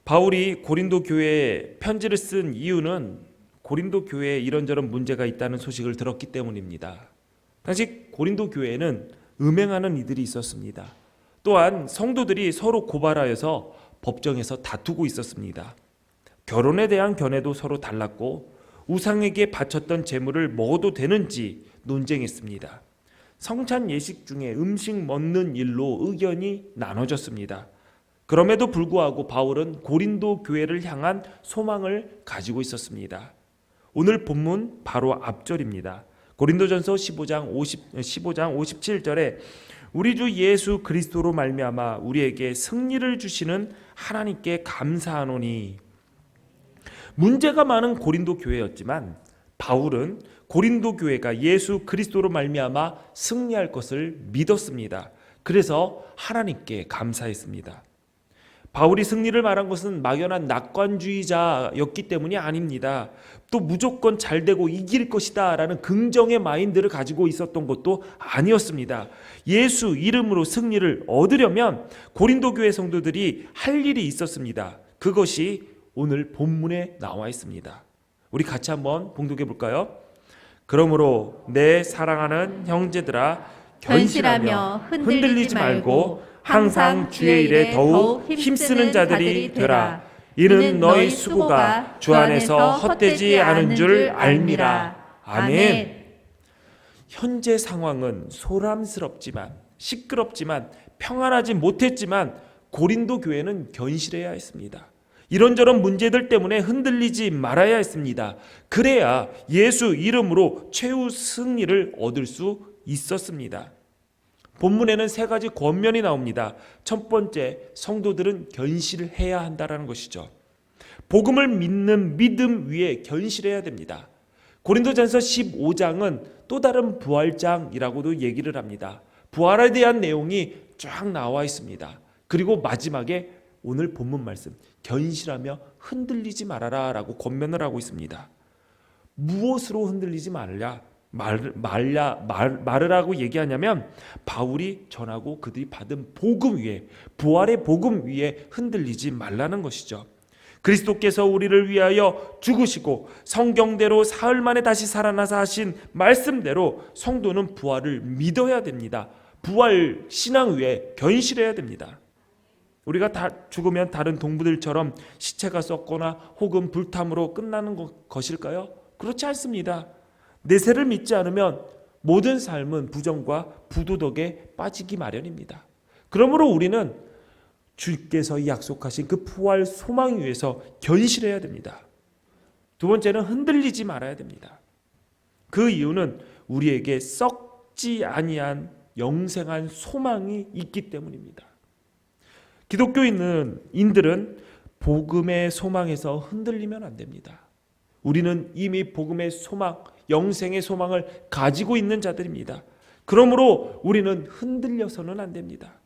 바울이 고린도 교회에 편지를 쓴 이유는 고린도 교회에 이런저런 문제가 있다는 소식을 들었기 때문입니다. 당시 고린도 교회에는 음행하는 이들이 있었습니다. 또한 성도들이 서로 고발하여서 법정에서 다투고 있었습니다. 결혼에 대한 견해도 서로 달랐고 우상에게 바쳤던 제물을 먹어도 되는지 논쟁했습니다. 성찬 예식 중에 음식 먹는 일로 의견이 나눠졌습니다. 그럼에도 불구하고 바울은 고린도 교회를 향한 소망을 가지고 있었습니다. 오늘 본문 바로 앞절입니다. 고린도전서 15장 57절에 우리 주 예수 그리스도로 말미암아 우리에게 승리를 주시는 하나님께 감사하노니. 문제가 많은 고린도 교회였지만 바울은 고린도 교회가 예수 그리스도로 말미암아 승리할 것을 믿었습니다. 그래서 하나님께 감사했습니다. 바울이 승리를 말한 것은 막연한 낙관주의자였기 때문이 아닙니다. 또 무조건 잘 되고 이길 것이다 라는 긍정의 마인드를 가지고 있었던 것도 아니었습니다. 예수 이름으로 승리를 얻으려면 고린도 교회 성도들이 할 일이 있었습니다. 그것이 오늘 본문에 나와 있습니다. 우리 같이 한번 봉독해 볼까요? 그러므로 내 사랑하는 형제들아 견실하며 흔들리지 말고 항상 주의 일에 더욱 힘쓰는 자들이 되라. 이는 너희 수고가 주 안에서 헛되지 않은 줄 알미라. 아멘. 현재 상황은 소란스럽지만 시끄럽지만 평안하지 못했지만 고린도 교회는 견실해야 했습니다. 이런저런 문제들 때문에 흔들리지 말아야 했습니다. 그래야 예수 이름으로 최후 승리를 얻을 수 있었습니다. 본문에는 세 가지 권면이 나옵니다. 첫 번째, 성도들은 견실해야 한다는 것이죠. 복음을 믿는 믿음 위에 견실해야 됩니다. 고린도전서 15장은 또 다른 부활장이라고도 얘기를 합니다. 부활에 대한 내용이 쫙 나와 있습니다. 그리고 마지막에 오늘 본문 말씀, 견실하며 흔들리지 말아라 라고 권면을 하고 있습니다. 무엇으로 흔들리지 말으라고 얘기하냐면 바울이 전하고 그들이 받은 복음 위에, 부활의 복음 위에 흔들리지 말라는 것이죠. 그리스도께서 우리를 위하여 죽으시고 성경대로 사흘 만에 다시 살아나사 하신 말씀대로 성도는 부활을 믿어야 됩니다. 부활 신앙 위에 견실해야 됩니다. 우리가 다 죽으면 다른 동부들처럼 시체가 썩거나 혹은 불탐으로 끝나는 것일까요? 그렇지 않습니다. 내세를 믿지 않으면 모든 삶은 부정과 부도덕에 빠지기 마련입니다. 그러므로 우리는 주께서 약속하신 그 부활 소망 위에서 견실해야 됩니다. 두 번째는 흔들리지 말아야 됩니다. 그 이유는 우리에게 썩지 아니한 영생한 소망이 있기 때문입니다. 기독교인들은 복음의 소망에서 흔들리면 안 됩니다. 우리는 이미 복음의 소망, 영생의 소망을 가지고 있는 자들입니다. 그러므로 우리는 흔들려서는 안 됩니다.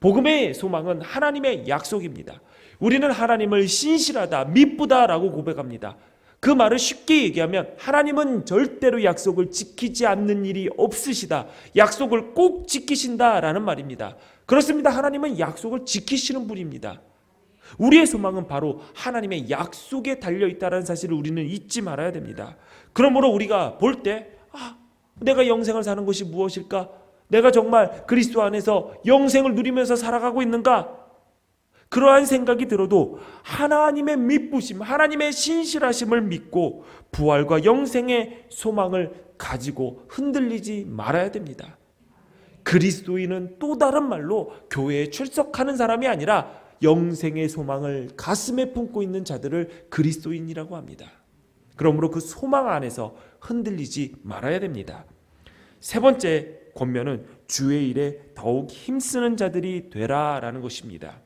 복음의 소망은 하나님의 약속입니다. 우리는 하나님을 신실하다, 미쁘다라고 고백합니다. 그 말을 쉽게 얘기하면 하나님은 절대로 약속을 지키지 않는 일이 없으시다. 약속을 꼭 지키신다라는 말입니다. 그렇습니다. 하나님은 약속을 지키시는 분입니다. 우리의 소망은 바로 하나님의 약속에 달려있다는 사실을 우리는 잊지 말아야 됩니다. 그러므로 우리가 볼 때 내가 영생을 사는 것이 무엇일까? 내가 정말 그리스도 안에서 영생을 누리면서 살아가고 있는가? 그러한 생각이 들어도 하나님의 미쁘심, 하나님의 신실하심을 믿고 부활과 영생의 소망을 가지고 흔들리지 말아야 됩니다. 그리스도인은 또 다른 말로 교회에 출석하는 사람이 아니라 영생의 소망을 가슴에 품고 있는 자들을 그리스도인이라고 합니다. 그러므로 그 소망 안에서 흔들리지 말아야 됩니다. 세 번째 권면은 주의 일에 더욱 힘쓰는 자들이 되라라는 것입니다.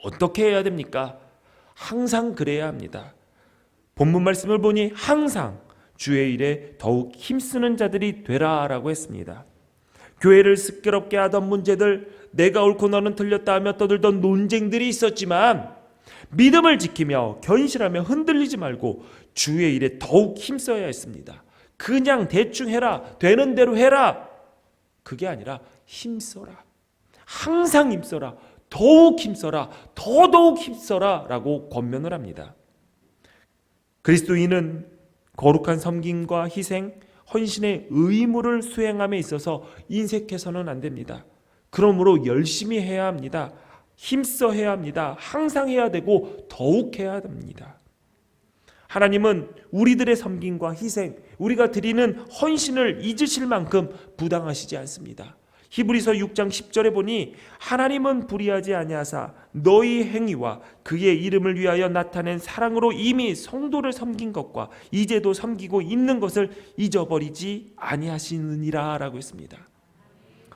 어떻게 해야 됩니까? 항상 그래야 합니다. 본문 말씀을 보니 항상 주의 일에 더욱 힘쓰는 자들이 되라라고 했습니다. 교회를 시끄럽게 하던 문제들, 내가 옳고 너는 틀렸다 하며 떠들던 논쟁들이 있었지만 믿음을 지키며 견실하며 흔들리지 말고 주의 일에 더욱 힘써야 했습니다. 그냥 대충 해라, 되는 대로 해라, 그게 아니라 힘써라. 항상 힘써라. 더욱 힘써라, 더더욱 힘써라 라고 권면을 합니다. 그리스도인은 거룩한 섬김과 희생, 헌신의 의무를 수행함에 있어서 인색해서는 안 됩니다. 그러므로 열심히 해야 합니다. 힘써 해야 합니다. 항상 해야 되고 더욱 해야 합니다. 하나님은 우리들의 섬김과 희생, 우리가 드리는 헌신을 잊으실 만큼 부당하시지 않습니다. 히브리서 6장 10절에 보니 하나님은 불의하지 아니하사 너희 행위와 그의 이름을 위하여 나타낸 사랑으로 이미 성도를 섬긴 것과 이제도 섬기고 있는 것을 잊어버리지 아니하시느니라 라고 했습니다.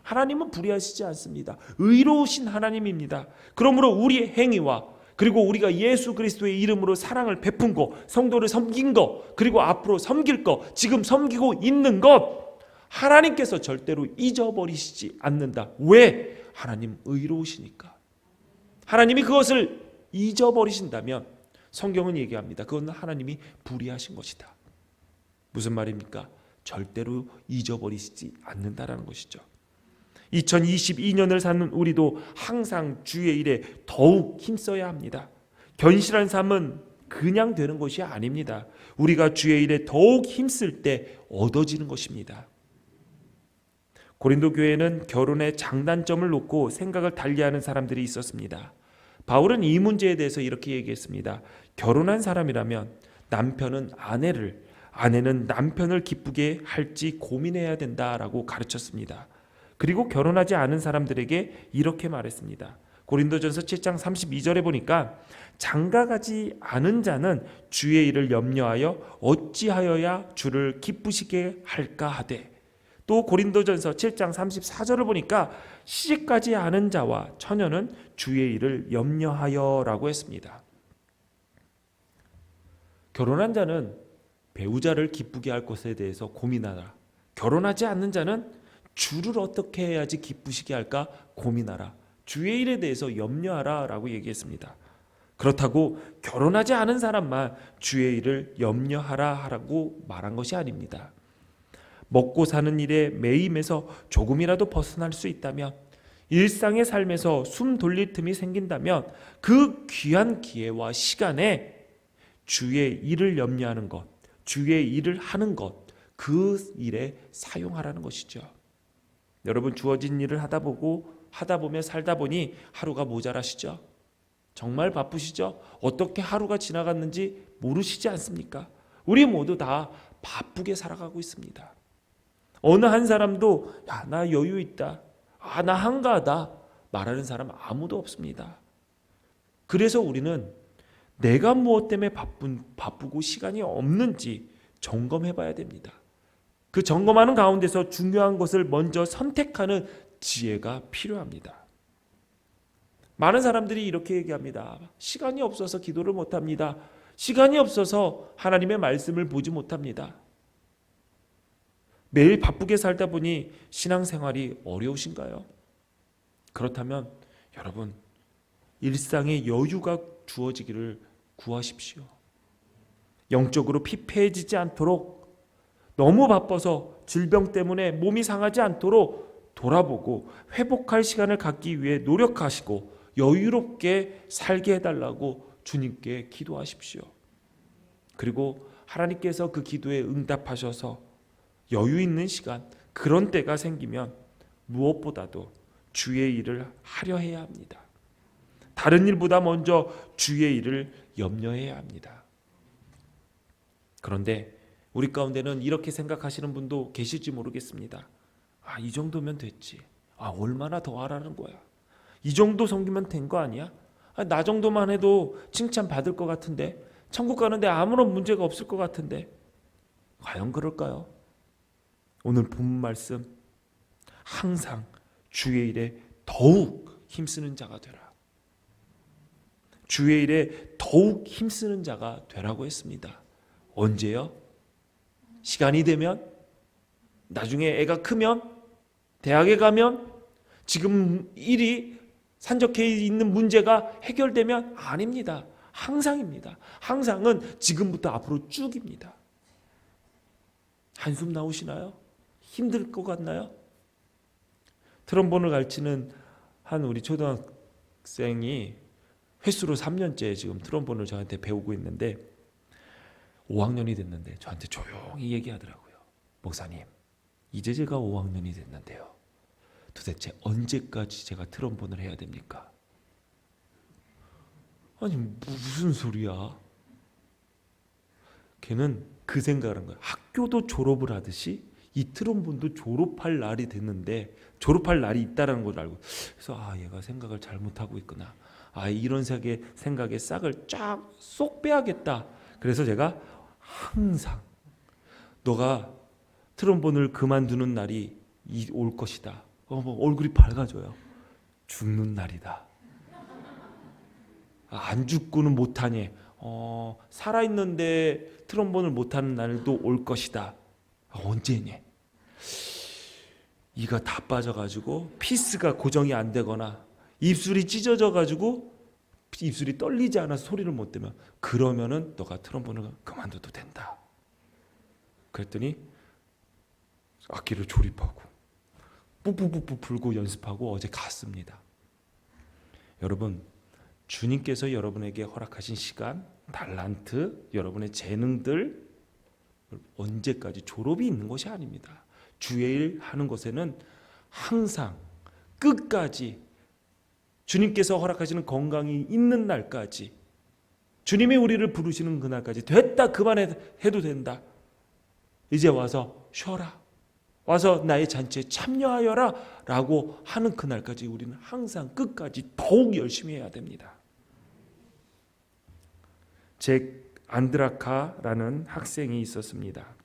하나님은 불의하시지 않습니다. 의로우신 하나님입니다. 그러므로 우리의 행위와 그리고 우리가 예수 그리스도의 이름으로 사랑을 베푼 것, 성도를 섬긴 것, 그리고 앞으로 섬길 것, 지금 섬기고 있는 것, 하나님께서 절대로 잊어버리시지 않는다. 왜? 하나님 의로우시니까. 하나님이 그것을 잊어버리신다면 성경은 얘기합니다. 그건 하나님이 불의하신 것이다. 무슨 말입니까? 절대로 잊어버리시지 않는다라는 것이죠. 2022년을 사는 우리도 항상 주의 일에 더욱 힘써야 합니다. 견실한 삶은 그냥 되는 것이 아닙니다. 우리가 주의 일에 더욱 힘쓸 때 얻어지는 것입니다. 고린도 교회는 결혼의 장단점을 놓고 생각을 달리하는 사람들이 있었습니다. 바울은 이 문제에 대해서 이렇게 얘기했습니다. 결혼한 사람이라면 남편은 아내를, 아내는 남편을 기쁘게 할지 고민해야 된다라고 가르쳤습니다. 그리고 결혼하지 않은 사람들에게 이렇게 말했습니다. 고린도전서 7장 32절에 보니까 장가가지 않은 자는 주의 일을 염려하여 어찌하여야 주를 기쁘시게 할까 하되, 또 고린도전서 7장 34절을 보니까 시집가지 않은 자와 처녀는 주의 일을 염려하여 라고 했습니다. 결혼한 자는 배우자를 기쁘게 할 것에 대해서 고민하라. 결혼하지 않는 자는 주를 어떻게 해야지 기쁘시게 할까 고민하라. 주의 일에 대해서 염려하라 라고 얘기했습니다. 그렇다고 결혼하지 않은 사람만 주의 일을 염려하라 라고 말한 것이 아닙니다. 먹고 사는 일에 매임에서 조금이라도 벗어날 수 있다면, 일상의 삶에서 숨 돌릴 틈이 생긴다면 그 귀한 기회와 시간에 주의 일을 염려하는 것, 주의 일을 하는 것, 그 일에 사용하라는 것이죠. 여러분, 주어진 일을 하다 보면 살다 보니 하루가 모자라시죠? 정말 바쁘시죠? 어떻게 하루가 지나갔는지 모르시지 않습니까? 우리 모두 다 바쁘게 살아가고 있습니다. 어느 한 사람도 야, 나 여유 있다, 나 한가하다 말하는 사람 아무도 없습니다. 그래서 우리는 내가 무엇 때문에 바쁘고 시간이 없는지 점검해 봐야 됩니다. 그 점검하는 가운데서 중요한 것을 먼저 선택하는 지혜가 필요합니다. 많은 사람들이 이렇게 얘기합니다. 시간이 없어서 기도를 못합니다. 시간이 없어서 하나님의 말씀을 보지 못합니다. 매일 바쁘게 살다 보니 신앙생활이 어려우신가요? 그렇다면 여러분, 일상의 여유가 주어지기를 구하십시오. 영적으로 피폐해지지 않도록, 너무 바빠서 질병 때문에 몸이 상하지 않도록 돌아보고 회복할 시간을 갖기 위해 노력하시고 여유롭게 살게 해달라고 주님께 기도하십시오. 그리고 하나님께서 그 기도에 응답하셔서 여유 있는 시간, 그런 때가 생기면 무엇보다도 주의 일을 하려 해야 합니다. 다른 일보다 먼저 주의 일을 염려해야 합니다. 그런데 우리 가운데는 이렇게 생각하시는 분도 계실지 모르겠습니다. 이 정도면 됐지. 얼마나 더 하라는 거야. 이 정도 섬기면 된 거 아니야? 나 정도만 해도 칭찬받을 것 같은데, 천국 가는데 아무런 문제가 없을 것 같은데, 과연 그럴까요? 오늘 본 말씀, 항상 주의 일에 더욱 힘쓰는 자가 되라. 주의 일에 더욱 힘쓰는 자가 되라고 했습니다. 언제요? 시간이 되면? 나중에 애가 크면? 대학에 가면? 지금 일이 산적해 있는 문제가 해결되면? 아닙니다. 항상입니다. 항상은 지금부터 앞으로 쭉입니다. 한숨 나오시나요? 힘들 것 같나요? 트럼본을 가르치는 한 우리 초등학생 학생이 횟수로 3년째 지금 트럼본을 저한테 배우고 있는데 5학년이 됐는데 저한테 조용히 얘기하더라고요. 목사님, 이제 제가 5학년이 됐는데요. 도대체 언제까지 제가 트럼본을 해야 됩니까? 아니 무슨 소리야? 걔는 그 생각을 한 거야. 학교도 졸업을 하듯이 이 트럼본도 졸업할 날이 됐는데 졸업할 날이 있다는 걸 알고, 그래서 얘가 생각을 잘못하고 있구나. 이런 생각에 싹을 쫙 쏙 빼야겠다. 그래서 제가 항상 너가 트럼본을 그만두는 날이 올 것이다. 얼굴이 밝아져요. 죽는 날이다. 안 죽고는 못하니 살아있는데 트럼본을 못하는 날도 올 것이다. 언제니? 이가 다 빠져가지고 피스가 고정이 안 되거나 입술이 찢어져가지고 입술이 떨리지 않아서 소리를 못 내면, 그러면은 너가 트럼본을 그만둬도 된다. 그랬더니 악기를 조립하고 뿌뿌뿌뿌 불고 연습하고 어제 갔습니다. 여러분, 주님께서 여러분에게 허락하신 시간, 달란트, 여러분의 재능들 언제까지 졸업이 있는 것이 아닙니다. 주의 일 하는 것에는 항상 끝까지 주님께서 허락하시는 건강이 있는 날까지, 주님이 우리를 부르시는 그날까지 됐다 그만해도 된다. 이제 와서 쉬어라. 와서 나의 잔치에 참여하여라 라고 하는 그날까지 우리는 항상 끝까지 더욱 열심히 해야 됩니다. 잭 안드라카라는 학생이 있었습니다.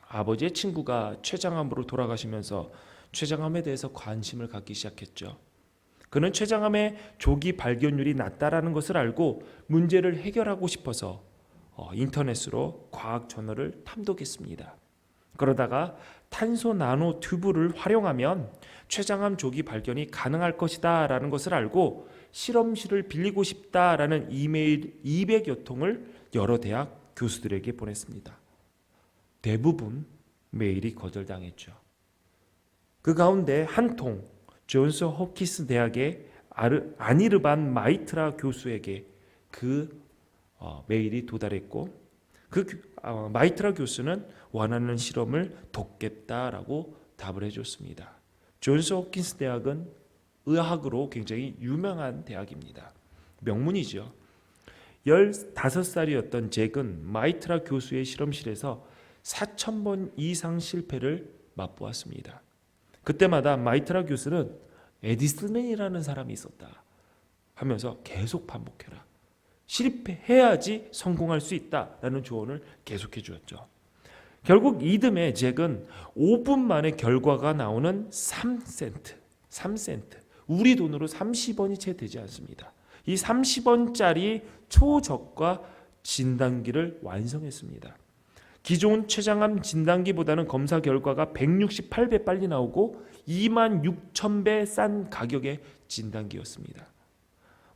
아버지의 친구가 췌장암으로 돌아가시면서 췌장암에 대해서 관심을 갖기 시작했죠. 그는 췌장암의 조기 발견율이 낮다라는 것을 알고 문제를 해결하고 싶어서 인터넷으로 과학 저널을 탐독했습니다. 그러다가 탄소 나노 튜브를 활용하면 췌장암 조기 발견이 가능할 것이다 라는 것을 알고 실험실을 빌리고 싶다라는 이메일 200여 통을 여러 대학 교수들에게 보냈습니다. 대부분 메일이 거절당했죠. 그 가운데 한 통, 존스 홉킨스 대학의 아니르반 마이트라 교수에게 그 메일이 도달했고, 마이트라 교수는 원하는 실험을 돕겠다라고 답을 해줬습니다. 존스 홉킨스 대학은 의학으로 굉장히 유명한 대학입니다. 명문이죠. 15살이었던 잭은 마이트라 교수의 실험실에서 4,000번 이상 실패를 맛보았습니다. 그때마다 마이트라 교수는 에디슨이라는 사람이 있었다 하면서 계속 반복해라. 실패해야지 성공할 수 있다라는 조언을 계속해 주었죠. 결국 이듬해 잭은 5분 만에 결과가 나오는 3센트, 우리 돈으로 30원이 채 되지 않습니다. 이 30원짜리 초저가 진단기를 완성했습니다. 기존 췌장암 진단기보다는 검사 결과가 168배 빨리 나오고 26,000배 싼 가격의 진단기였습니다.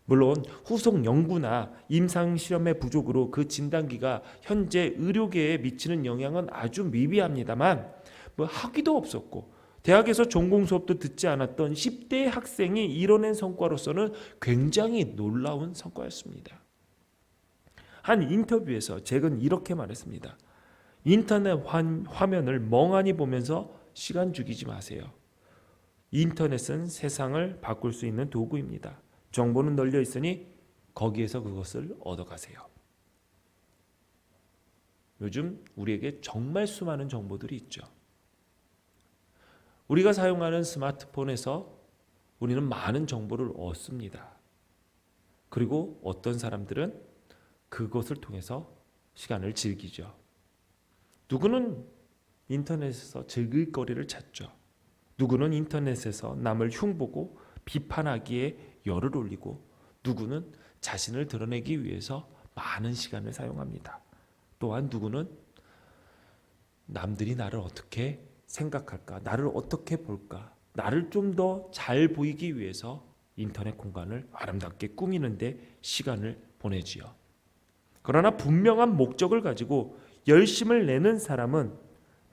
물론 후속 연구나 임상 실험의 부족으로 그 진단기가 현재 의료계에 미치는 영향은 아주 미비합니다만, 학위도 없었고 대학에서 전공 수업도 듣지 않았던 10대 학생이 이뤄낸 성과로서는 굉장히 놀라운 성과였습니다. 한 인터뷰에서 잭은 이렇게 말했습니다. 인터넷 화면을 멍하니 보면서 시간 죽이지 마세요. 인터넷은 세상을 바꿀 수 있는 도구입니다. 정보는 널려 있으니 거기에서 그것을 얻어가세요. 요즘 우리에게 정말 수많은 정보들이 있죠. 우리가 사용하는 스마트폰에서 우리는 많은 정보를 얻습니다. 그리고 어떤 사람들은 그것을 통해서 시간을 즐기죠. 누구는 인터넷에서 즐길 거리를 찾죠. 누구는 인터넷에서 남을 흉보고 비판하기에 열을 올리고, 누구는 자신을 드러내기 위해서 많은 시간을 사용합니다. 또한 누구는 남들이 나를 어떻게 생각할까, 나를 어떻게 볼까, 나를 좀 더 잘 보이기 위해서 인터넷 공간을 아름답게 꾸미는데 시간을 보내지요. 그러나 분명한 목적을 가지고 열심을 내는 사람은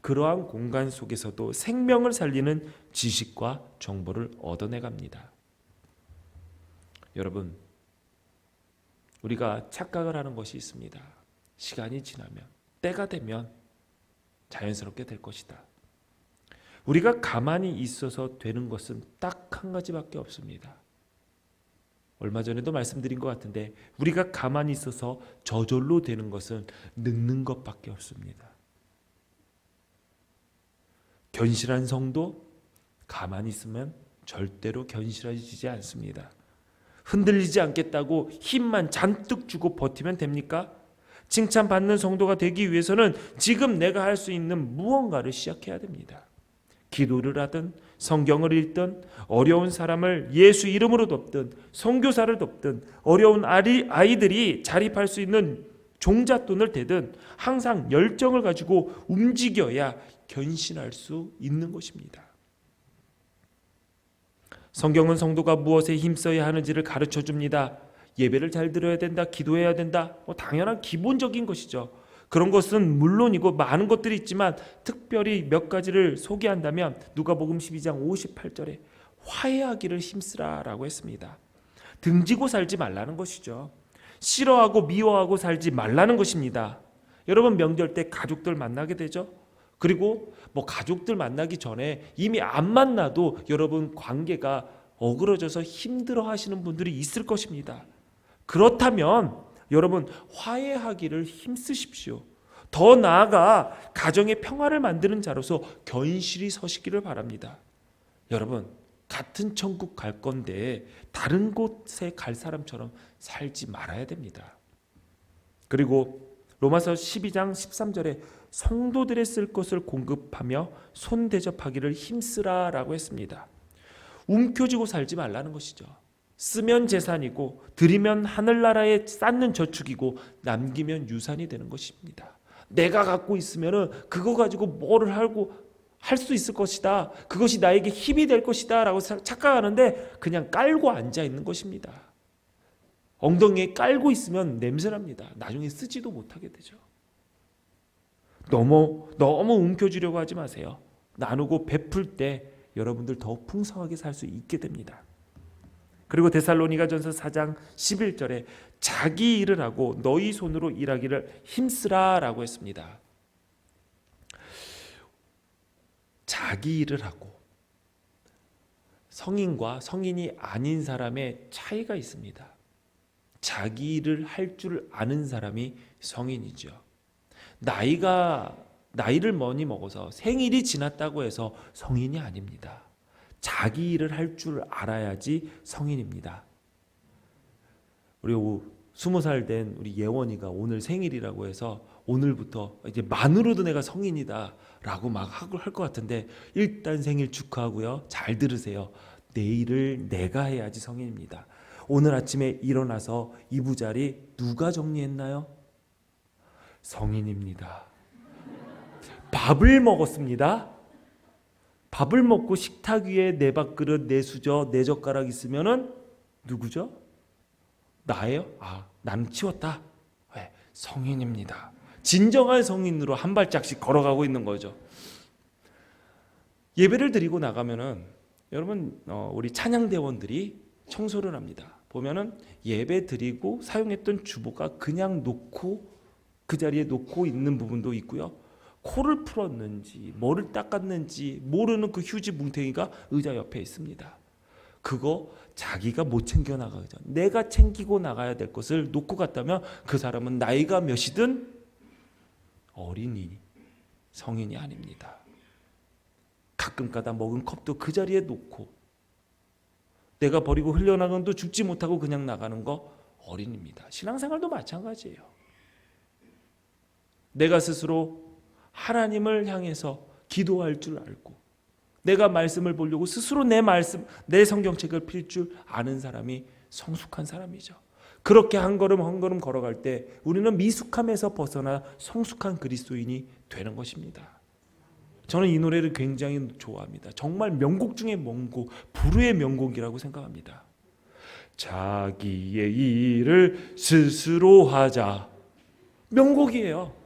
그러한 공간 속에서도 생명을 살리는 지식과 정보를 얻어내갑니다. 여러분, 우리가 착각을 하는 것이 있습니다. 시간이 지나면, 때가 되면 자연스럽게 될 것이다. 우리가 가만히 있어서 되는 것은 딱 한 가지밖에 없습니다. 얼마 전에도 말씀드린 것 같은데, 우리가 가만히 있어서 저절로 되는 것은 늙는 것밖에 없습니다. 견실한 성도, 가만히 있으면 절대로 견실해지지 않습니다. 흔들리지 않겠다고 힘만 잔뜩 주고 버티면 됩니까? 칭찬받는 성도가 되기 위해서는 지금 내가 할 수 있는 무언가를 시작해야 됩니다. 기도를 하든 성경을 읽든 어려운 사람을 예수 이름으로 돕든 선교사를 돕든 어려운 아이들이 자립할 수 있는 종잣돈을 대든 항상 열정을 가지고 움직여야 견신할 수 있는 것입니다. 성경은 성도가 무엇에 힘써야 하는지를 가르쳐 줍니다. 예배를 잘 드려야 된다, 기도해야 된다, 당연한 기본적인 것이죠. 그런 것은 물론이고 많은 것들이 있지만 특별히 몇 가지를 소개한다면 누가복음 12장 58절에 화해하기를 힘쓰라라고 했습니다. 등지고 살지 말라는 것이죠. 싫어하고 미워하고 살지 말라는 것입니다. 여러분, 명절 때 가족들 만나게 되죠. 그리고 가족들 만나기 전에 이미 안 만나도 여러분 관계가 어그러져서 힘들어 하시는 분들이 있을 것입니다. 그렇다면 여러분, 화해하기를 힘쓰십시오. 더 나아가 가정의 평화를 만드는 자로서 견실히 서시기를 바랍니다. 여러분, 같은 천국 갈 건데 다른 곳에 갈 사람처럼 살지 말아야 됩니다. 그리고 로마서 12장 13절에 성도들의 쓸 것을 공급하며 손 대접하기를 힘쓰라라고 했습니다. 움켜쥐고 살지 말라는 것이죠. 쓰면 재산이고 드리면 하늘나라에 쌓는 저축이고 남기면 유산이 되는 것입니다. 내가 갖고 있으면 그거 가지고 뭐를 하고 할 수 있을 것이다, 그것이 나에게 힘이 될 것이다 라고 착각하는데 그냥 깔고 앉아 있는 것입니다. 엉덩이에 깔고 있으면 냄새납니다. 나중에 쓰지도 못하게 되죠. 너무 움켜쥐려고 하지 마세요. 나누고 베풀 때 여러분들 더 풍성하게 살 수 있게 됩니다. 그리고 데살로니가전서 4장 11절에 자기 일을 하고 너희 손으로 일하기를 힘쓰라라고 했습니다. 자기 일을 하고, 성인과 성인이 아닌 사람의 차이가 있습니다. 자기 일을 할 줄 아는 사람이 성인이죠. 나이를 많이 먹어서 생일이 지났다고 해서 성인이 아닙니다. 자기 일을 할 줄 알아야지 성인입니다. 우리 20살 된 우리 예원이가 오늘 생일이라고 해서 오늘부터 이제 만으로도 내가 성인이다 라고 막 할 것 같은데, 일단 생일 축하하고요. 잘 들으세요. 내일을 내가 해야지 성인입니다. 오늘 아침에 일어나서 이부자리 누가 정리했나요? 성인입니다. 밥을 먹었습니다. 밥을 먹고 식탁 위에 내 밥그릇, 내 수저, 내 젓가락 있으면은 누구죠? 나예요? 나는 치웠다. 왜? 성인입니다. 진정한 성인으로 한 발짝씩 걸어가고 있는 거죠. 예배를 드리고 나가면은 여러분, 우리 찬양대원들이 청소를 합니다. 보면은 예배 드리고 사용했던 주보가 그냥 놓고 그 자리에 놓고 있는 부분도 있고요. 코를 풀었는지 뭐를 닦았는지 모르는 그 휴지 뭉탱이가 의자 옆에 있습니다. 그거 자기가 못 챙겨 나가죠. 내가 챙기고 나가야 될 것을 놓고 갔다면 그 사람은 나이가 몇이든 어린이, 성인이 아닙니다. 가끔가다 먹은 컵도 그 자리에 놓고 내가 버리고 흘려나간 도 죽지 못하고 그냥 나가는 거 어린입니다. 신앙생활도 마찬가지예요. 내가 스스로 하나님을 향해서 기도할 줄 알고 내가 말씀을 보려고 스스로 내 성경책을 필 줄 아는 사람이 성숙한 사람이죠. 그렇게 한 걸음 한 걸음 걸어갈 때 우리는 미숙함에서 벗어나 성숙한 그리스도인이 되는 것입니다. 저는 이 노래를 굉장히 좋아합니다. 정말 명곡 중에 명곡, 불후의 명곡이라고 생각합니다. 자기의 일을 스스로 하자. 명곡이에요.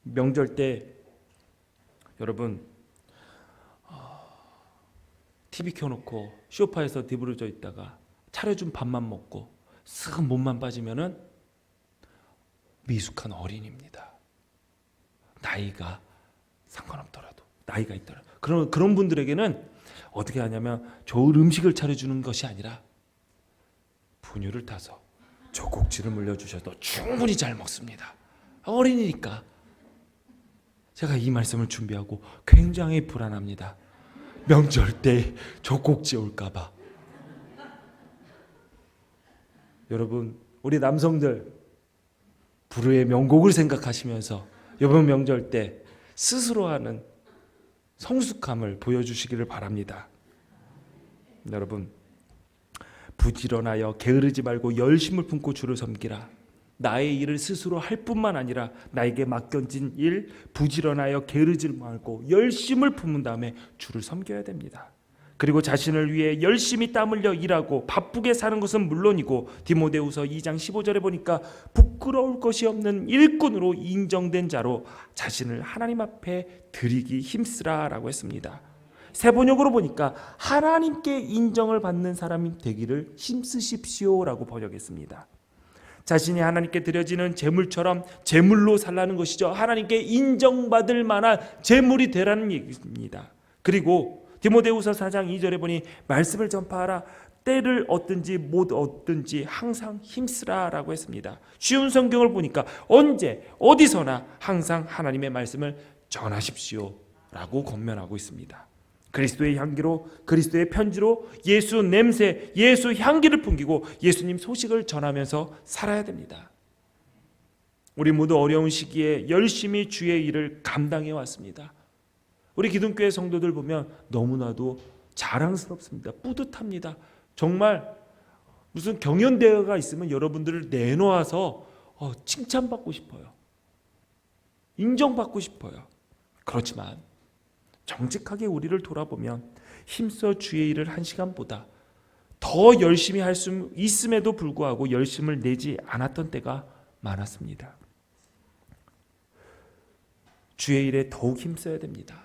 명절 때 여러분 TV 켜놓고 소파에서 뒤부러져 있다가 차려준 밥만 먹고 쓱 몸만 빠지면은 미숙한 어린이입니다. 나이가 상관없더라도, 나이가 있더라도. 그런 분들에게는 어떻게 하냐면 좋은 음식을 차려주는 것이 아니라 분유를 타서 젖꼭지를 물려주셔도 충분히 잘 먹습니다. 어린이니까. 제가 이 말씀을 준비하고 굉장히 불안합니다. 명절 때 젖꼭지 올까봐. 여러분, 우리 남성들 불후의 명곡을 생각하시면서 이번 명절 때 스스로 하는 성숙함을 보여주시기를 바랍니다. 여러분, 부지런하여 게으르지 말고 열심을 품고 주를 섬기라. 나의 일을 스스로 할 뿐만 아니라 나에게 맡겨진 일 부지런하여 게으르지 말고 열심을 품은 다음에 주를 섬겨야 됩니다. 그리고 자신을 위해 열심히 땀 흘려 일하고 바쁘게 사는 것은 물론이고, 디모데후서 2장 15절에 보니까 부끄러울 것이 없는 일꾼으로 인정된 자로 자신을 하나님 앞에 드리기 힘쓰라 라고 했습니다. 세번역으로 보니까 하나님께 인정을 받는 사람이 되기를 힘쓰십시오 라고 번역했습니다. 자신이 하나님께 드려지는 제물처럼 제물로 살라는 것이죠. 하나님께 인정받을 만한 제물이 되라는 얘기입니다. 그리고 디모데후서 4장 2절에 보니 말씀을 전파하라. 때를 얻든지 못 얻든지 항상 힘쓰라 라고 했습니다. 쉬운 성경을 보니까 언제 어디서나 항상 하나님의 말씀을 전하십시오 라고 권면하고 있습니다. 그리스도의 향기로, 그리스도의 편지로 예수 냄새, 예수 향기를 풍기고 예수님 소식을 전하면서 살아야 됩니다. 우리 모두 어려운 시기에 열심히 주의 일을 감당해 왔습니다. 우리 기둥교회 성도들 보면 너무나도 자랑스럽습니다. 뿌듯합니다. 정말 무슨 경연대회가 있으면 여러분들을 내놓아서 칭찬받고 싶어요. 인정받고 싶어요. 그렇지만 정직하게 우리를 돌아보면 힘써 주의 일을 한 시간보다 더 열심히 할 수 있음에도 불구하고 열심을 내지 않았던 때가 많았습니다. 주의 일에 더욱 힘써야 됩니다.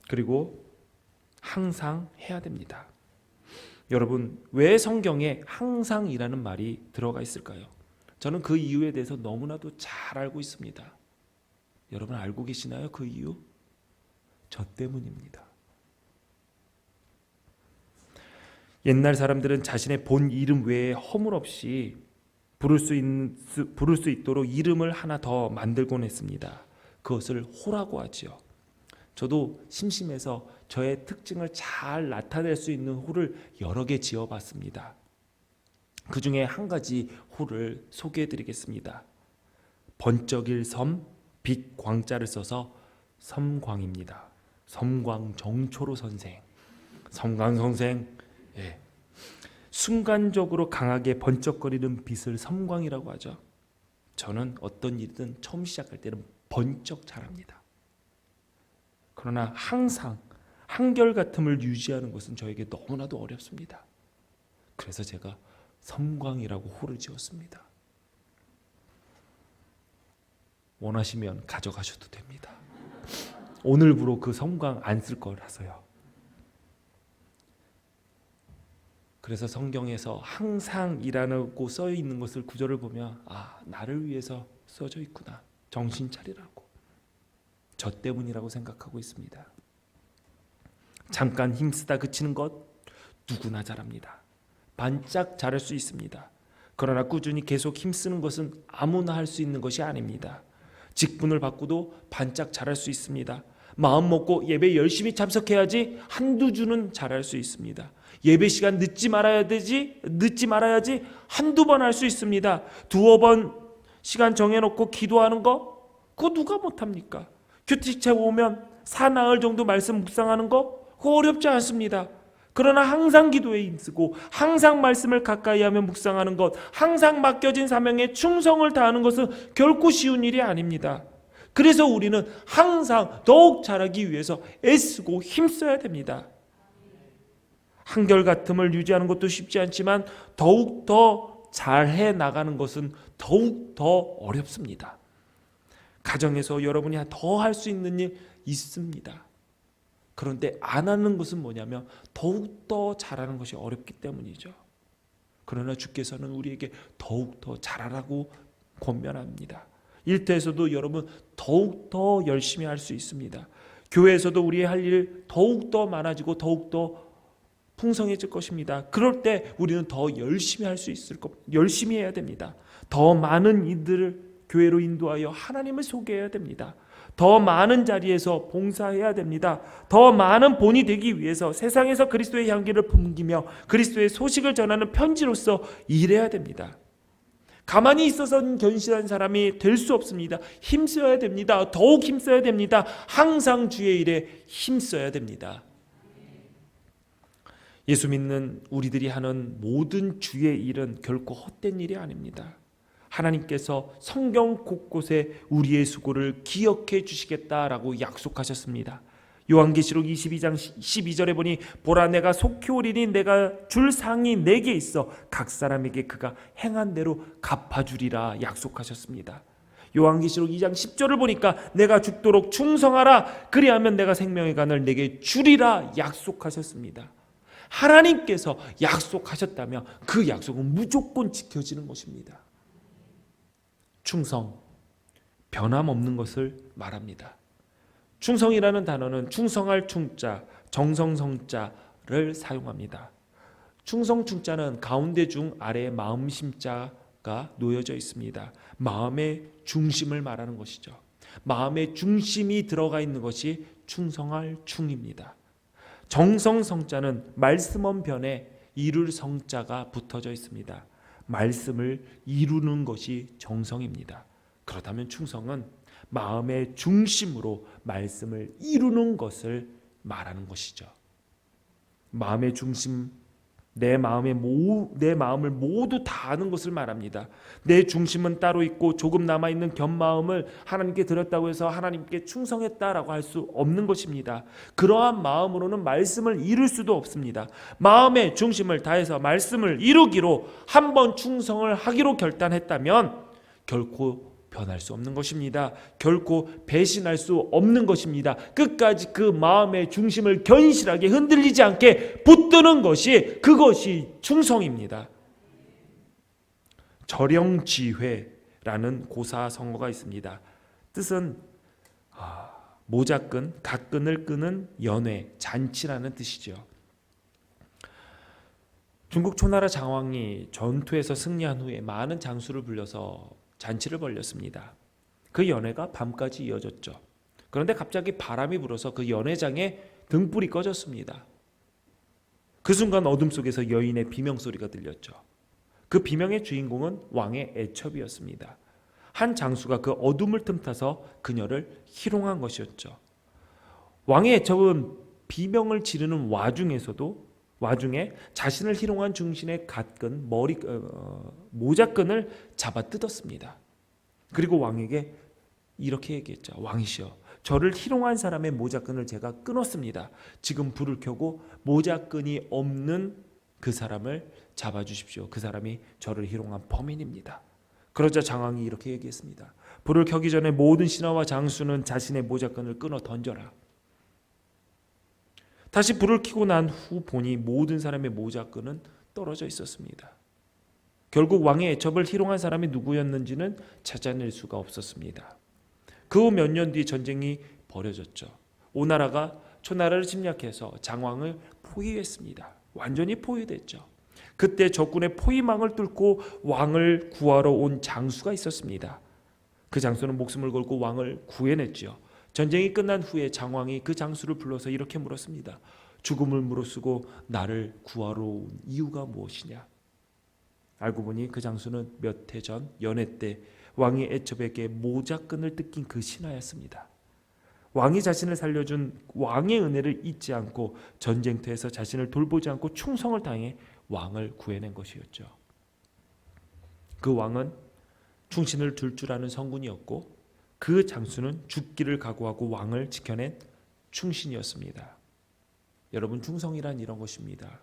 그리고 항상 해야 됩니다. 여러분, 왜 성경에 항상이라는 말이 들어가 있을까요? 저는 그 이유에 대해서 너무나도 잘 알고 있습니다. 여러분 알고 계시나요? 그 이유? 저 때문입니다. 옛날 사람들은 자신의 본 이름 외에 허물없이 부를 수 있도록 이름을 하나 더 만들곤 했습니다. 그것을 호라고 하지요. 저도 심심해서 저의 특징을 잘 나타낼 수 있는 호를 여러 개 지어봤습니다. 그 중에 한 가지 호를 소개해드리겠습니다. 번쩍일 섬, 빛 광자를 써서 섬광입니다. 섬광정초로 선생, 섬광 선생. 예. 순간적으로 강하게 번쩍거리는 빛을 섬광이라고 하죠. 저는 어떤 일이든 처음 시작할 때는 번쩍 잘합니다. 그러나 항상 한결같음을 유지하는 것은 저에게 너무나도 어렵습니다. 그래서 제가 섬광이라고 호를 지었습니다. 원하시면 가져가셔도 됩니다. 오늘부로 그 섬광 안 쓸 거라서요. 그래서 성경에서 항상이라고 써 있는 것을 구절을 보면 나를 위해서 써져 있구나. 정신 차리라고. 저 때문이라고 생각하고 있습니다. 잠깐 힘쓰다 그치는 것 누구나 잘합니다. 반짝 잘할 수 있습니다. 그러나 꾸준히 계속 힘쓰는 것은 아무나 할 수 있는 것이 아닙니다. 직분을 받고도 반짝 잘할 수 있습니다. 마음 먹고 예배 열심히 참석해야지 한두 주는 잘할 수 있습니다. 예배 시간 늦지 말아야지 한두 번 할 수 있습니다. 두어 번 시간 정해놓고 기도하는 거 그거 누가 못합니까? 규칙책 오면 사나흘 정도 말씀 묵상하는 거 그거 어렵지 않습니다. 그러나 항상 기도에 힘쓰고 항상 말씀을 가까이 하며 묵상하는 것, 항상 맡겨진 사명에 충성을 다하는 것은 결코 쉬운 일이 아닙니다. 그래서 우리는 항상 더욱 잘하기 위해서 애쓰고 힘써야 됩니다. 한결같음을 유지하는 것도 쉽지 않지만 더욱 더 잘해 나가는 것은 더욱 더 어렵습니다. 가정에서 여러분이 더 할 수 있는 일 있습니다. 그런데 안 하는 것은 뭐냐면 더욱 더 잘하는 것이 어렵기 때문이죠. 그러나 주께서는 우리에게 더욱더 잘하라고 권면합니다. 일터에서도 여러분 더욱더 열심히 할 수 있습니다. 교회에서도 우리의 할 일 더욱더 많아지고 더욱더 풍성해질 것입니다. 그럴 때 우리는 더 열심히 할 수 있을 것, 열심히 해야 됩니다. 더 많은 이들을 교회로 인도하여 하나님을 소개해야 됩니다. 더 많은 자리에서 봉사해야 됩니다. 더 많은 본이 되기 위해서 세상에서 그리스도의 향기를 풍기며 그리스도의 소식을 전하는 편지로서 일해야 됩니다. 가만히 있어서는 견실한 사람이 될 수 없습니다. 힘써야 됩니다. 더욱 힘써야 됩니다. 항상 주의 일에 힘써야 됩니다. 예수 믿는 우리들이 하는 모든 주의 일은 결코 헛된 일이 아닙니다. 하나님께서 성경 곳곳에 우리의 수고를 기억해 주시겠다라고 약속하셨습니다. 요한계시록 22장 12절에 보니 보라 내가 속히 오리니 내가 줄 상이 내게 있어 각 사람에게 그가 행한 대로 갚아주리라 약속하셨습니다. 요한계시록 2장 10절을 보니까 내가 죽도록 충성하라 그리하면 내가 생명의 간을 내게 주리라 약속하셨습니다. 하나님께서 약속하셨다면 그 약속은 무조건 지켜지는 것입니다. 충성, 변함없는 것을 말합니다. 충성이라는 단어는 충성할 충자, 정성성자를 사용합니다. 충성 충자는 가운데 중 아래 마음 심자가 놓여져 있습니다. 마음의 중심을 말하는 것이죠. 마음의 중심이 들어가 있는 것이 충성할 충입니다. 정성성자는 말씀원 변에 이룰 성자가 붙어져 있습니다. 말씀을 이루는 것이 정성입니다. 그렇다면 충성은 마음의 중심으로 말씀을 이루는 것을 말하는 것이죠. 마음의 중심, 내 마음을 모두 다 아는 것을 말합니다. 내 중심은 따로 있고 조금 남아있는 견마음을 하나님께 드렸다고 해서 하나님께 충성했다라고 할 수 없는 것입니다. 그러한 마음으로는 말씀을 이룰 수도 없습니다. 마음의 중심을 다해서 말씀을 이루기로 한번 충성을 하기로 결단했다면 결코 변할 수 없는 것입니다. 결코 배신할 수 없는 것입니다. 끝까지 그 마음의 중심을 견실하게 흔들리지 않게 붙드는 것이 그것이 충성입니다. 절영지회라는 고사성어가 있습니다. 뜻은 모자끈, 갓끈을 끄는 연회, 잔치라는 뜻이죠. 중국 초나라 장왕이 전투에서 승리한 후에 많은 장수를 불려서 잔치를 벌였습니다. 그 연회가 밤까지 이어졌죠. 그런데 갑자기 바람이 불어서 그 연회장에 등불이 꺼졌습니다. 그 순간 어둠 속에서 여인의 비명소리가 들렸죠. 그 비명의 주인공은 왕의 애첩이었습니다. 한 장수가 그 어둠을 틈타서 그녀를 희롱한 것이었죠. 왕의 애첩은 비명을 지르는 와중에 자신을 희롱한 중신의 갓끈 모자끈을 잡아 뜯었습니다. 그리고 왕에게 이렇게 얘기했죠. 왕이시여, 저를 희롱한 사람의 모자끈을 제가 끊었습니다. 지금 불을 켜고 모자끈이 없는 그 사람을 잡아주십시오. 그 사람이 저를 희롱한 범인입니다. 그러자 장왕이 이렇게 얘기했습니다. 불을 켜기 전에 모든 신하와 장수는 자신의 모자끈을 끊어 던져라. 다시 불을 켜고 난 후 보니 모든 사람의 모자끈은 떨어져 있었습니다. 결국 왕의 애첩을 희롱한 사람이 누구였는지는 찾아낼 수가 없었습니다. 그 후 몇 년 뒤 전쟁이 벌어졌죠. 오나라가 초나라를 침략해서 장왕을 포위했습니다. 완전히 포위됐죠. 그때 적군의 포위망을 뚫고 왕을 구하러 온 장수가 있었습니다. 그 장수는 목숨을 걸고 왕을 구해냈죠. 전쟁이 끝난 후에 장왕이 그 장수를 불러서 이렇게 물었습니다. 죽음을 무릅쓰고 나를 구하러 온 이유가 무엇이냐? 알고 보니 그 장수는 몇 해 전 연회 때 왕이 애첩에게 모자끈을 뜯긴 그 신하였습니다. 왕이 자신을 살려준 왕의 은혜를 잊지 않고 전쟁터에서 자신을 돌보지 않고 충성을 다해 왕을 구해낸 것이었죠. 그 왕은 충신을 둘 줄 아는 성군이었고 그 장수는 죽기를 각오하고 왕을 지켜낸 충신이었습니다. 여러분, 충성이란 이런 것입니다.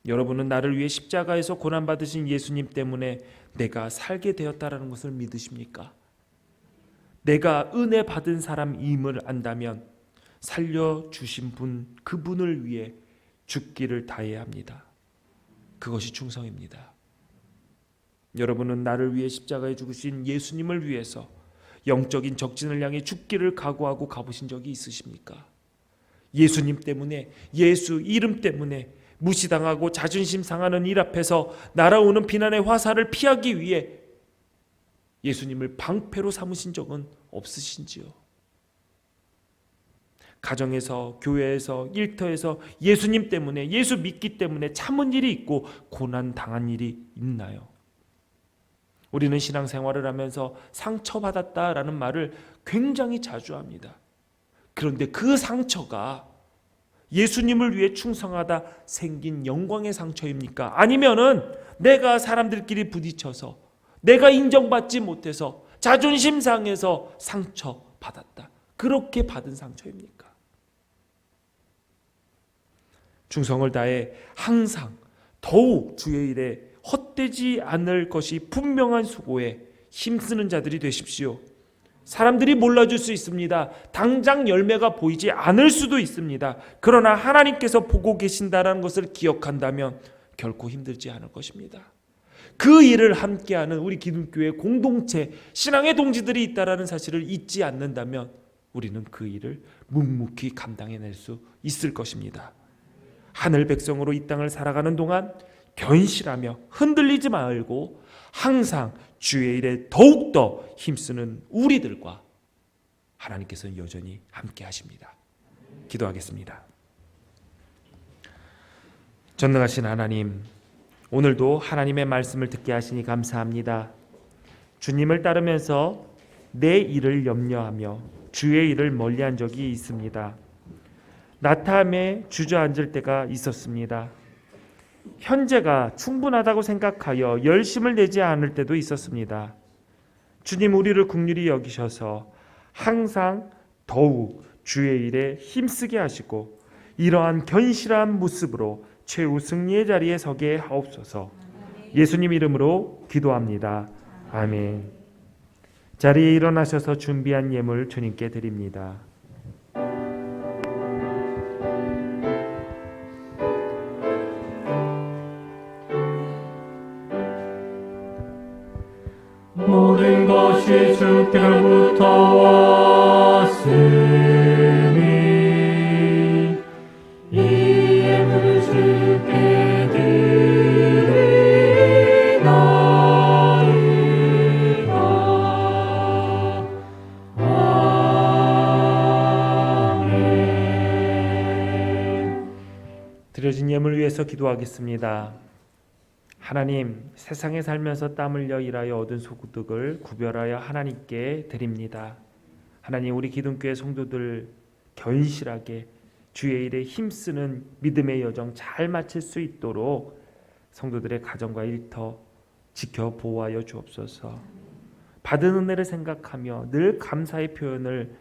여러분은 나를 위해 십자가에서 고난받으신 예수님 때문에 내가 살게 되었다라는 것을 믿으십니까? 내가 은혜 받은 사람임을 안다면 살려주신 분, 그분을 위해 죽기를 다해야 합니다. 그것이 충성입니다. 여러분은 나를 위해 십자가에 죽으신 예수님을 위해서 영적인 적진을 향해 죽기를 각오하고 가보신 적이 있으십니까? 예수님 때문에, 예수 이름 때문에 무시당하고 자존심 상하는 일 앞에서 날아오는 비난의 화살을 피하기 위해 예수님을 방패로 삼으신 적은 없으신지요? 가정에서, 교회에서, 일터에서 예수님 때문에, 예수 믿기 때문에 참은 일이 있고 고난 당한 일이 있나요? 우리는 신앙생활을 하면서 상처받았다라는 말을 굉장히 자주 합니다. 그런데 그 상처가 예수님을 위해 충성하다 생긴 영광의 상처입니까? 아니면은 내가 사람들끼리 부딪혀서, 내가 인정받지 못해서 자존심 상해서 상처받았다, 그렇게 받은 상처입니까? 충성을 다해 항상 더욱 주의 일에 헛되지 않을 것이 분명한 수고에 힘쓰는 자들이 되십시오. 사람들이 몰라줄 수 있습니다. 당장 열매가 보이지 않을 수도 있습니다. 그러나 하나님께서 보고 계신다는 것을 기억한다면 결코 힘들지 않을 것입니다. 그 일을 함께하는 우리 기독교의 공동체, 신앙의 동지들이 있다는 사실을 잊지 않는다면 우리는 그 일을 묵묵히 감당해낼 수 있을 것입니다. 하늘 백성으로 이 땅을 살아가는 동안 견실하며 흔들리지 말고 항상 주의 일에 더욱더 힘쓰는 우리들과 하나님께서는 여전히 함께 하십니다. 기도하겠습니다. 전능하신 하나님, 오늘도 하나님의 말씀을 듣게 하시니 감사합니다. 주님을 따르면서 내 일을 염려하며 주의 일을 멀리한 적이 있습니다. 나타함에 주저앉을 때가 있었습니다. 현재가 충분하다고 생각하여 열심을 내지 않을 때도 있었습니다. 주님, 우리를 긍휼히 여기셔서 항상 더욱 주의 일에 힘쓰게 하시고 이러한 견실한 모습으로 최후 승리의 자리에 서게 하옵소서. 예수님 이름으로 기도합니다. 아멘. 자리에 일어나셔서 준비한 예물 주님께 드립니다. 모든 것이 주께로부터 왔으니 이 예물을 주께 드리나이다. 아멘. 드려진 예물 위해서 기도하겠습니다. 하나님, 세상에 살면서 땀 흘려 일하여 얻은 소득을 구별하여 하나님께 드립니다. 하나님, 우리 기독교의 성도들 견실하게 주의 일에 힘쓰는 믿음의 여정 잘 마칠 수 있도록 성도들의 가정과 일터 지켜 보호하여 주옵소서. 받은 은혜를 생각하며 늘 감사의 표현을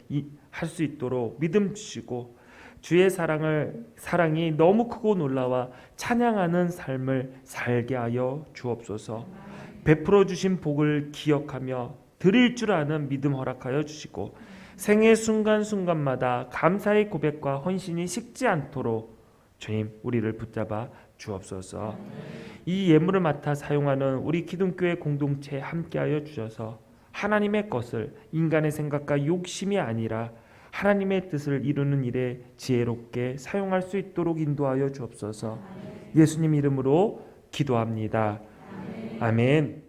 할 수 있도록 믿음 주시고 주의 사랑이 너무 크고 놀라워 찬양하는 삶을 살게 하여 주옵소서. 베풀어 주신 복을 기억하며 드릴 줄 아는 믿음 허락하여 주시고 생애 순간순간마다 감사의 고백과 헌신이 식지 않도록 주님, 우리를 붙잡아 주옵소서. 이 예물을 맡아 사용하는 우리 기독교의 공동체에 함께하여 주셔서 하나님의 것을 인간의 생각과 욕심이 아니라 하나님의 뜻을 이루는 일에 지혜롭게 사용할 수 있도록 인도하여 주옵소서. 예수님 이름으로 기도합니다. 아멘.